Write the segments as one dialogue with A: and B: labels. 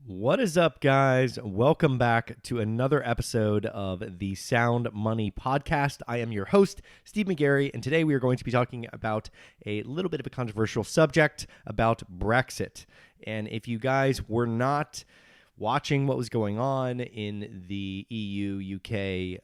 A: What is up, guys? Welcome back to another episode of the Sound Money Podcast. I am your host, Steve McGarry, and today we are going to be talking about a little bit of a controversial subject about Brexit. And if you guys were not watching what was going on in the EU-UK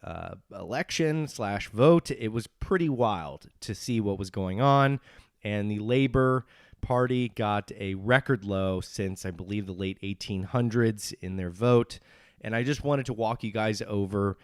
A: election/vote, it was pretty wild to see what was going on, and the Labour Party got a record low since, I believe, the late 1800s in their vote. And I just wanted to walk you guys over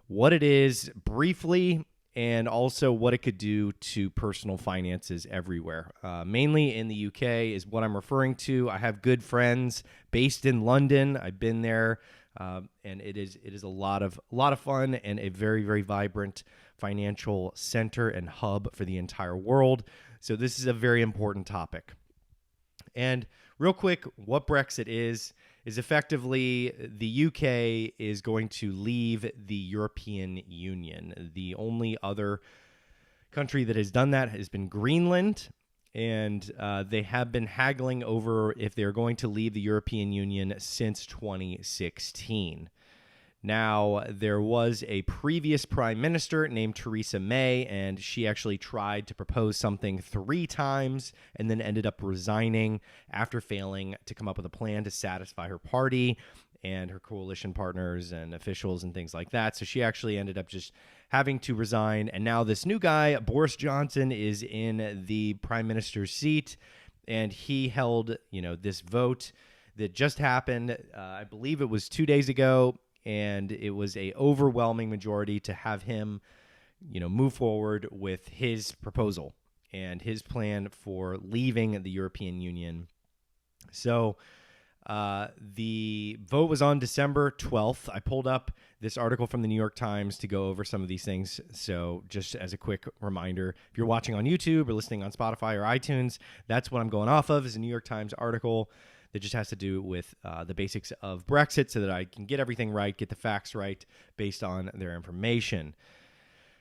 A: what it is briefly and also what it could do to personal finances everywhere. Mainly in the UK is what I'm referring to. I have good friends based in London. I've been there, and it is a lot of fun and a very, very vibrant financial center and hub for the entire world. So this is a very important topic. And real quick, what Brexit is effectively the UK is going to leave the European Union. The only other country that has done that has been Greenland, and they have been haggling over if they're going to leave the European Union since 2016. Now, there was a previous prime minister named Theresa May, and she actually tried to propose something 3 times and then ended up resigning after failing to come up with a plan to satisfy her party and her coalition partners and officials and things like that. So she actually ended up just having to resign. And now this new guy, Boris Johnson, is in the prime minister's seat, and he held, this vote that just happened. I believe it was 2 days ago. And it was a overwhelming majority to have him, move forward with his proposal and his plan for leaving the European Union. So the vote was on December 12th. I pulled up this article from the New York Times to go over some of these things. So just as a quick reminder, if you're watching on YouTube or listening on Spotify or iTunes, that's what I'm going off of, is a New York Times article that just has to do with the basics of Brexit so that I can get everything right, get the facts right based on their information.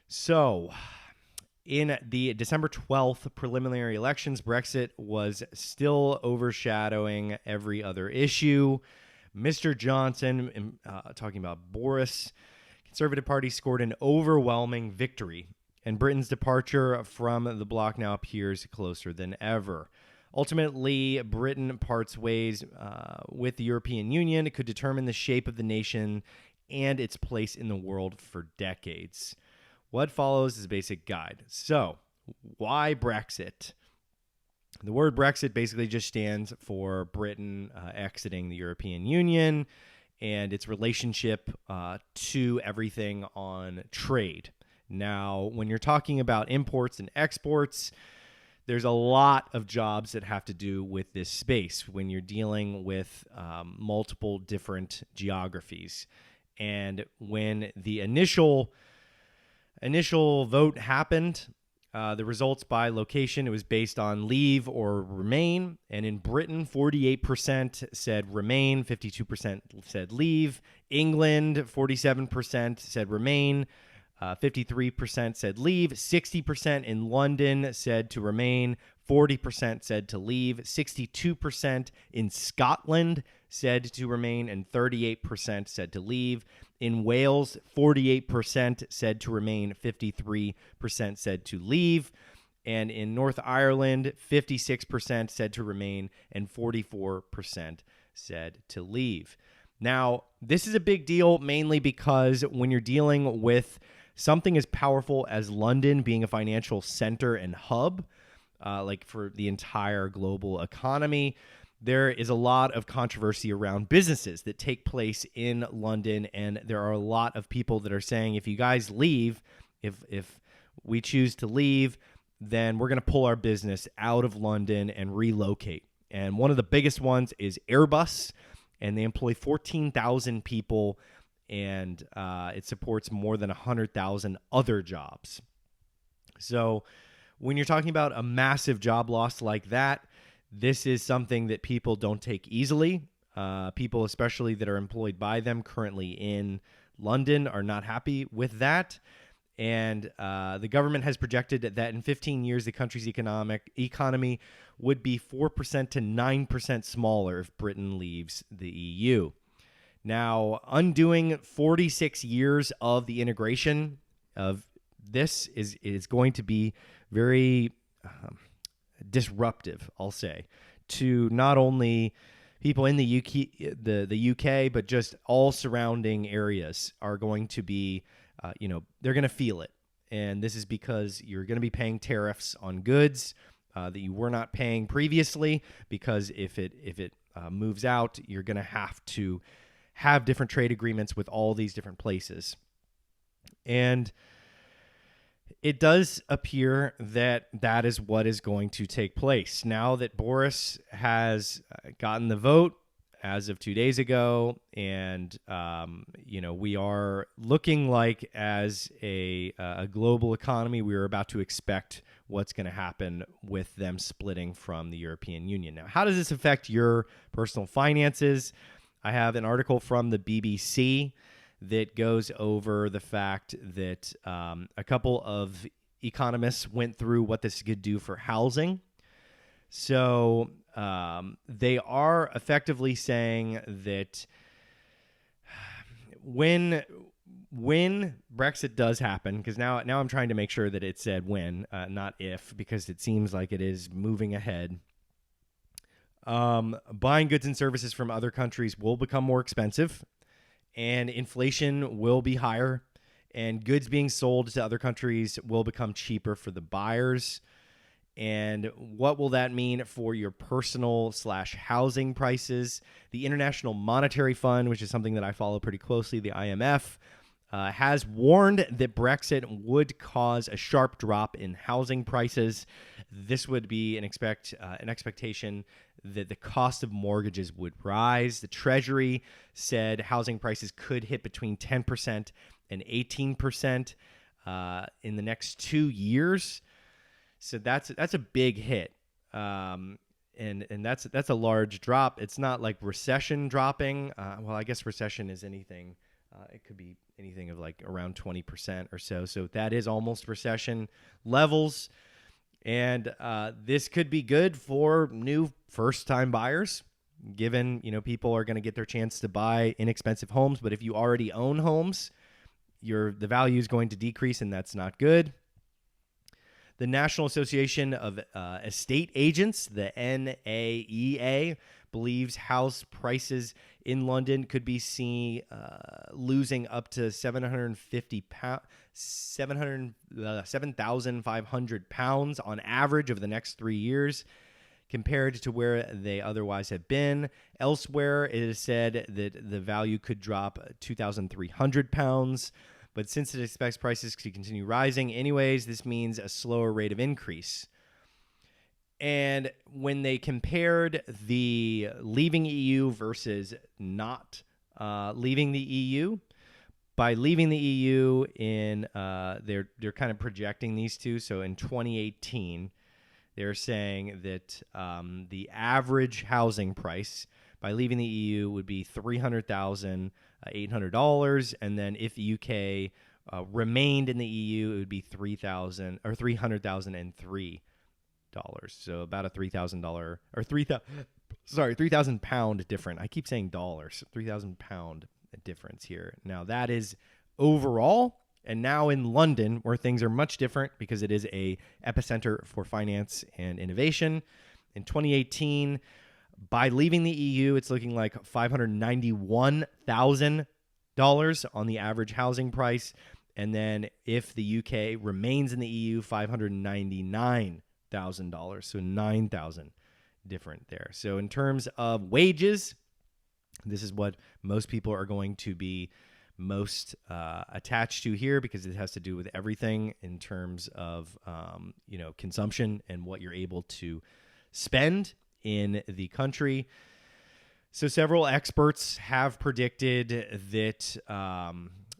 A: So in the December 12th preliminary elections, Brexit was still overshadowing every other issue. Mr. Johnson, talking about Boris, Conservative Party scored an overwhelming victory, and Britain's departure from the bloc now appears closer than ever. Ultimately, Britain parts ways with the European Union. It could determine the shape of the nation and its place in the world for decades. What follows is a basic guide. So, why Brexit? The word Brexit basically just stands for Britain exiting the European Union and its relationship to everything on trade. Now, when you're talking about imports and exports, there's a lot of jobs that have to do with this space when you're dealing with multiple different geographies. And when the initial vote happened, the results by location, it was based on leave or remain. And in Britain, 48% said remain, 52% said leave. England, 47% said remain. 53% said leave, 60% in London said to remain, 40% said to leave, 62% in Scotland said to remain, and 38% said to leave. In Wales, 48% said to remain, 53% said to leave. And in North Ireland, 56% said to remain, and 44% said to leave. Now, this is a big deal mainly because when you're dealing with something as powerful as London being a financial center and hub, like for the entire global economy, there is a lot of controversy around businesses that take place in London. And there are a lot of people that are saying, if you guys leave, if we choose to leave, then we're going to pull our business out of London and relocate. And one of the biggest ones is Airbus, and they employ 14,000 people, and it supports more than 100,000 other jobs. So when you're talking about a massive job loss like that, this is something that people don't take easily. People, especially that are employed by them currently in London, are not happy with that. And the government has projected that in 15 years, the country's economy would be 4% to 9% smaller if Britain leaves the EU. Now, undoing 46 years of the integration of this is going to be very disruptive, I'll say, to not only people in the UK, but just all surrounding areas are going to be, they're going to feel it. And this is because you're going to be paying tariffs on goods that you were not paying previously, because if it moves out, you're going to have to have different trade agreements with all these different places. And it does appear that that is what is going to take place. Now that Boris has gotten the vote as of 2 days ago, and we are looking like, as a global economy, we are about to expect what's going to happen with them splitting from the European Union. Now, how does this affect your personal finances? I have an article from the BBC that goes over the fact that a couple of economists went through what this could do for housing. So they are effectively saying that when Brexit does happen, because now I'm trying to make sure that it said when, not if, because it seems like it is moving ahead. Buying goods and services from other countries will become more expensive, and inflation will be higher, and goods being sold to other countries will become cheaper for the buyers. And what will that mean for your personal / housing prices? The International Monetary Fund, which is something that I follow pretty closely, the IMF, has warned that Brexit would cause a sharp drop in housing prices. This would be an expectation that the cost of mortgages would rise. The Treasury said housing prices could hit between 10% and 18% in the next 2 years. So that's a big hit, and that's a large drop. It's not like recession dropping. Well, I guess recession is anything. It could be anything of like around 20% or so. So that is almost recession levels. And this could be good for new first-time buyers, given people are going to get their chance to buy inexpensive homes. But if you already own homes, the value is going to decrease, and that's not good. The National Association of Estate Agents, the NAEA, believes house prices in London could be seen losing up to £7,500 on average over the next 3 years, compared to where they otherwise have been. Elsewhere, it is said that the value could drop £2,300. But since it expects prices to continue rising anyways, this means a slower rate of increase. And when they compared the leaving EU versus not leaving the EU, by leaving the EU they're kind of projecting these two. So in 2018, they're saying that the average housing price by leaving the EU would be $300,800, and then if the UK remained in the EU, it would be $300,003. So about a $3,000 or £3,000 difference. I keep saying dollars. £3,000 difference here. Now that is overall. And now in London, where things are much different because it is a epicenter for finance and innovation. In 2018, by leaving the EU, it's looking like $591,000 on the average housing price. And then if the UK remains in the EU, $599,000. So $9,000 different there. So in terms of wages, this is what most people are going to be most attached to here, because it has to do with everything in terms of consumption and what you're able to spend in the country. So several experts have predicted that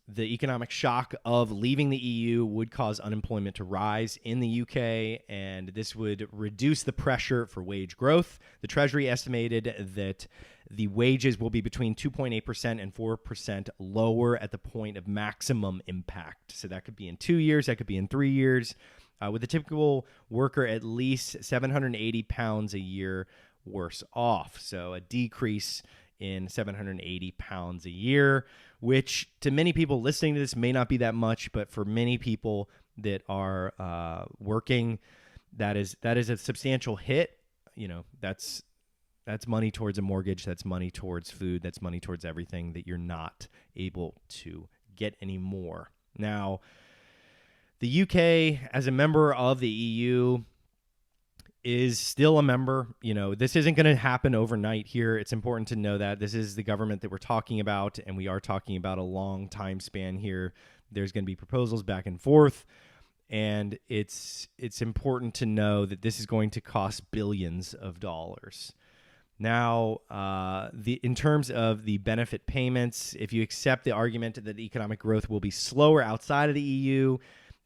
A: the economic shock of leaving the EU would cause unemployment to rise in the UK, and this would reduce the pressure for wage growth. The Treasury estimated that the wages will be between 2.8% and 4% lower at the point of maximum impact. So that could be in 2 years, that could be in 3 years. with a typical worker at least 780 pounds a year worse off. So a decrease in 780 pounds a year, which to many people listening to this may not be that much, but for many people that are working, that is a substantial hit. That's money towards a mortgage, that's money towards food, that's money towards everything that you're not able to get anymore. Now, the UK, as a member of the EU, is still a member. This isn't going to happen overnight here. It's important to know that this is the government that we're talking about, and we are talking about a long time span here. There's going to be proposals back and forth, and it's important to know that this is going to cost billions of dollars. Now, in terms of the benefit payments, if you accept the argument that economic growth will be slower outside of the EU,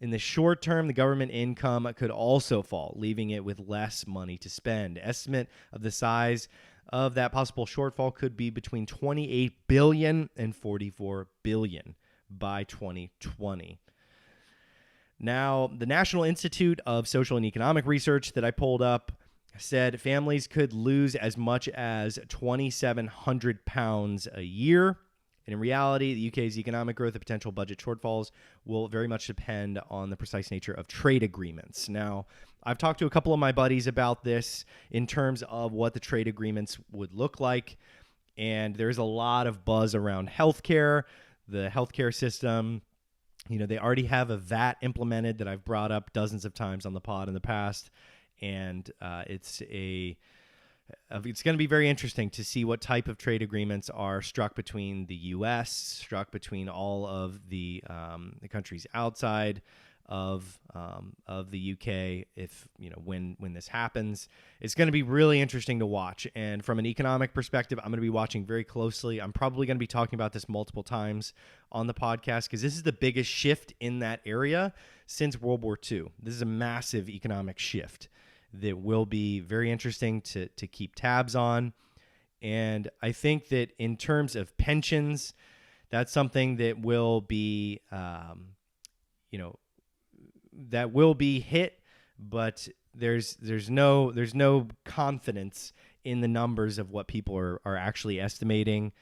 A: in the short term, the government income could also fall, leaving it with less money to spend. Estimate of the size of that possible shortfall could be between $28 billion and $44 billion by 2020. Now, the National Institute of Social and Economic Research that I pulled up said families could lose as much as 2,700 pounds a year. And in reality, the UK's economic growth and potential budget shortfalls will very much depend on the precise nature of trade agreements. Now, I've talked to a couple of my buddies about this in terms of what the trade agreements would look like. And there's a lot of buzz around healthcare, the healthcare system. They already have a VAT implemented that I've brought up dozens of times on the pod in the past. And it's going to be very interesting to see what type of trade agreements are struck between the U.S., struck between all of the countries outside of the U.K. When this happens. It's going to be really interesting to watch. And from an economic perspective, I'm going to be watching very closely. I'm probably going to be talking about this multiple times on the podcast because this is the biggest shift in that area since World War II. This is a massive economic shift that will be very interesting to keep tabs on. And I think that in terms of pensions, that's something that will be, that will be hit, but there's no confidence in the numbers of what people are actually estimating.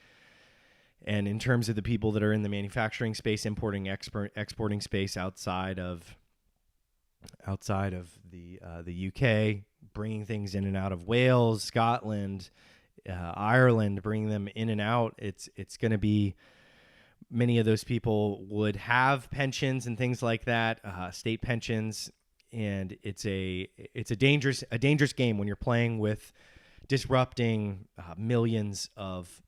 A: And in terms of the people that are in the manufacturing space, importing, exporting space outside of the UK, bringing things in and out of Wales, Scotland, Ireland, bringing them in and out. It's going to be, many of those people would have pensions and things like that, state pensions, and it's a dangerous game when you're playing with disrupting millions of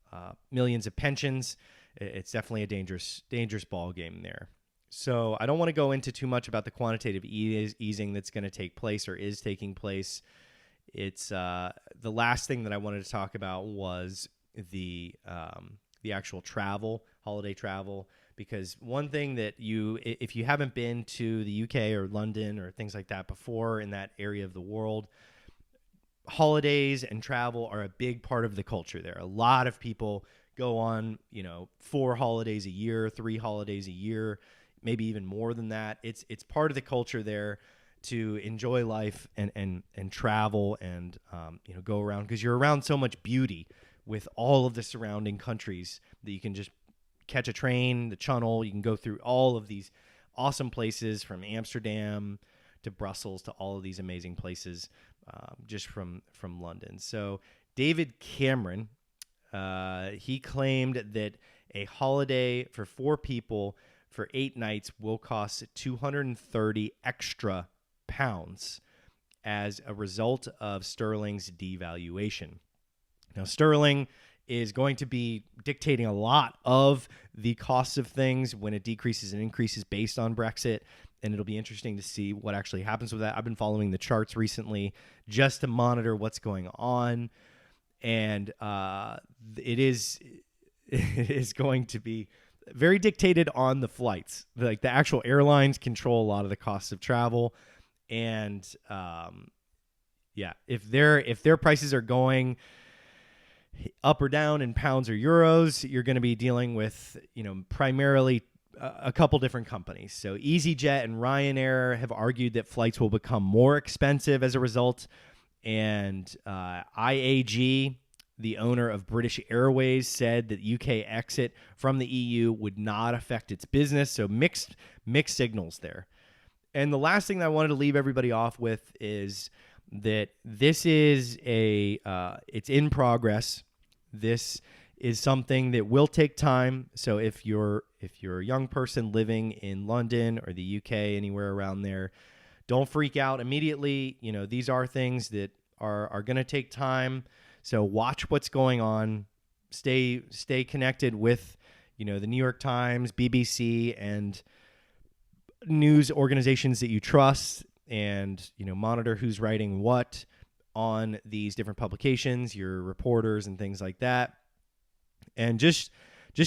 A: pensions. It's definitely a dangerous ball game there. So I don't want to go into too much about the quantitative easing that's going to take place or is taking place. It's the last thing that I wanted to talk about was the actual travel, holiday travel, because one thing that if you haven't been to the UK or London or things like that before in that area of the world, holidays and travel are a big part of the culture there. A lot of people go on, 4 holidays a year, 3 holidays a year, maybe even more than that. It's part of the culture there to enjoy life and travel and go around, because you're around so much beauty with all of the surrounding countries that you can just catch a train, the Channel. You can go through all of these awesome places from Amsterdam to Brussels to all of these amazing places just from London. So David Cameron, he claimed that a holiday for 4 people for 8 nights will cost 230 extra pounds as a result of sterling's devaluation. Now, sterling is going to be dictating a lot of the costs of things when it decreases and increases based on Brexit, and it'll be interesting to see what actually happens with that. I've been following the charts recently just to monitor what's going on, and it is going to be very dictated on the flights. Like, the actual airlines control a lot of the costs of travel, and if their prices are going up or down in pounds or euros, you're going to be dealing with primarily a couple different companies. So EasyJet and Ryanair have argued that flights will become more expensive as a result. And IAG, the owner of British Airways, said that UK exit from the EU would not affect its business. So mixed signals there. And the last thing that I wanted to leave everybody off with is that this is it's in progress. This is something that will take time. So if you're a young person living in London or the UK, anywhere around there, don't freak out immediately. These are things that are going to take time. So watch what's going on. Stay connected with, the New York Times, BBC, and news organizations that you trust, and monitor who's writing what on these different publications, your reporters and things like that. And just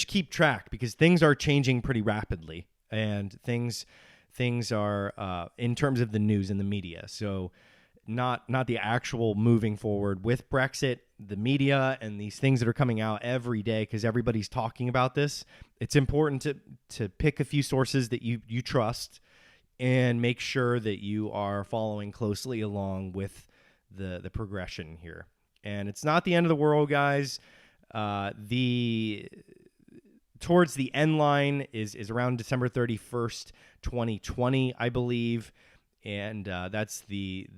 A: keep track, because things are changing pretty rapidly, and things are in terms of the news and the media. So not the actual moving forward with Brexit, the media and these things that are coming out every day, because everybody's talking about this. It's important to pick a few sources that you trust and make sure that you are following closely along with the progression here. And it's not the end of the world, guys. Towards the end line is around December 31st, 2020, I believe. And that's the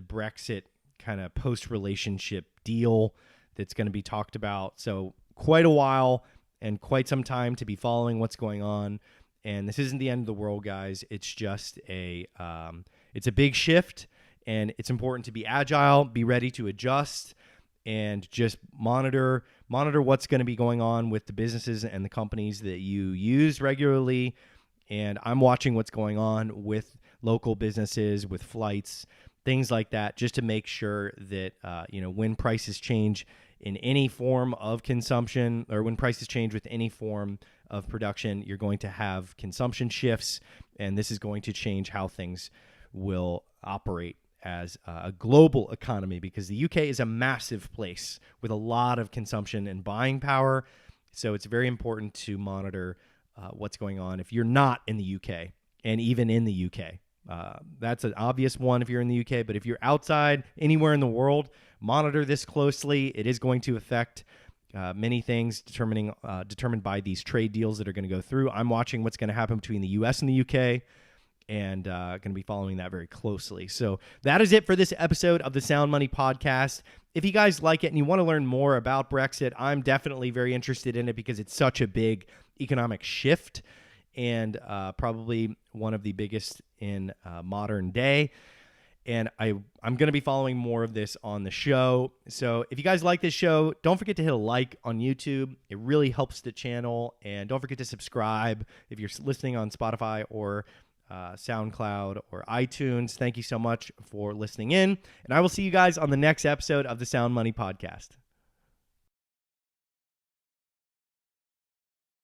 A: Brexit kind of post-relationship deal that's going to be talked about. So quite a while and quite some time to be following what's going on. And this isn't the end of the world, guys. It's just it's a big shift, and it's important to be agile, be ready to adjust, and just monitor what's going to be going on with the businesses and the companies that you use regularly. And I'm watching what's going on with local businesses, with flights, things like that, just to make sure that, when prices change in any form of consumption, or when prices change with any form of production, you're going to have consumption shifts, and this is going to change how things will operate as a global economy, because the UK is a massive place with a lot of consumption and buying power. So it's very important to monitor what's going on if you're not in the UK, and even in the UK. That's an obvious one if you're in the UK, but if you're outside anywhere in the world, monitor this closely. It is going to affect many things determined by these trade deals that are going to go through. I'm watching what's going to happen between the US and the UK, and going to be following that very closely. So that is it for this episode of the Sound Money Podcast. If you guys like it and you want to learn more about Brexit, I'm definitely very interested in it, because it's such a big economic shift, and probably one of the biggest in modern day. And I'm going to be following more of this on the show. So if you guys like this show, don't forget to hit a like on YouTube. It really helps the channel. And don't forget to subscribe if you're listening on Spotify or SoundCloud or iTunes. Thank you so much for listening in. And I will see you guys on the next episode of the Sound Money Podcast.